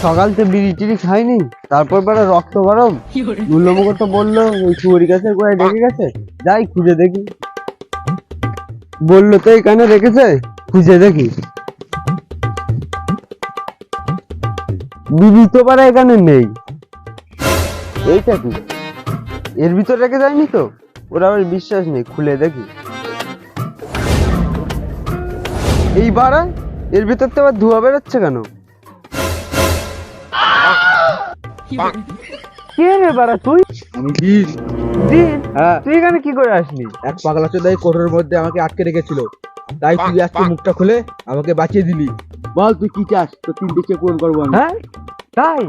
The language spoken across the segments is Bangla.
সকাল থেকে বিড়ি টিড়ি খাইনি, তারপর বেলা রক্ত গরম। মূল্যমুখ তো বললো ওই চুরি গাছের গোড়ায় রেখে গেছে, যাই খুঁজে দেখি। বললো তো এখানে রেখেছে, খুঁজে দেখি। বিড়ি তো পারা এখানে নেই। এইটা কি, এর ভিতর রেখে যায়নি তো? ওরা আবার বিশ্বাস নেই, খুলে দেখি। এই বাড়া, এর ভিতর তো আবার ধোঁয়া বেরোচ্ছে কেন? কে রে বাড়া তুই? আমি দিন দিন, হ্যাঁ, তুই এখানে কি করে আসলি? এক পাগলা চোদা এই কোঠরের মধ্যে আমাকে আটকে রেখেছিল, তাই তুই আজকে মুখটা খুলে আমাকে বাঁচিয়ে দিলি। বল তুই কি চাস, তো তিনটে চেয়ে পূরণ করবো আমি। হ্যাঁ তাই?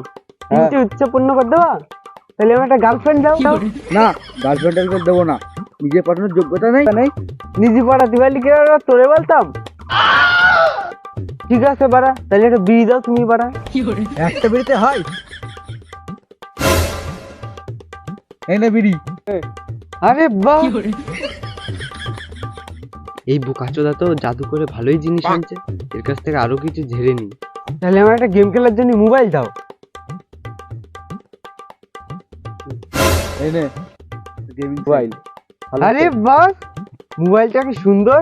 তিনটে ইচ্ছা পূর্ণ করে দেওয়া? তাহলে আমার একটা গার্লফ্রেন্ড দাও। না, গার্লফ্রেন্ড দেবো না, নিজে পাঠানোর যোগ্যতা নেই। নিজে পাঠাতে পারলি কে তোরে বলতাম। ঠিক আছে বাড়া, তাহলে একটা বিড়ি দাও তুমি বাড়া। একটা বিড়িতে হয়? এই না বিড়ি। আরে বাহ, এই বোকাচোদা তো জাদু করে ভালোই জিনিস আনছে, এর কাছ থেকে আরো কিছু ঝেড়ে নি। তাহলে আমার একটা গেম খেলার জন্য মোবাইল দাও। এই নে গেমিং মোবাইল। আরে বাহ, মোবাইলটা কি সুন্দর।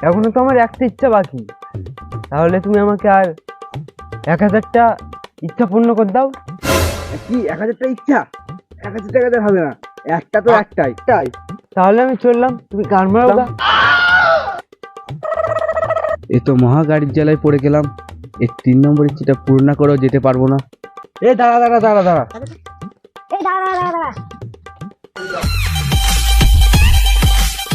এখনো তো আমার একটা ইচ্ছা বাকি, তাহলে তুমি আমাকে আর 1000টা ইচ্ছা পূর্ণ করে দাও। কি 1000টা ইচ্ছা? 1000 টাকাতে হবে না, একটা তো একটাই। তাহলে আমি চললাম, তুমি গান মারাও গা। এ তো মহা গাড়ির জ্বালায় পড়ে গেলাম, এই 3 নম্বর ইচ্ছেটা পূর্ণ করেও যেতে পারবো না। এ দাঁড়া দাঁড়া দাঁড়া দাঁড়া। এই দাঁড়া দাঁড়া দাঁড়া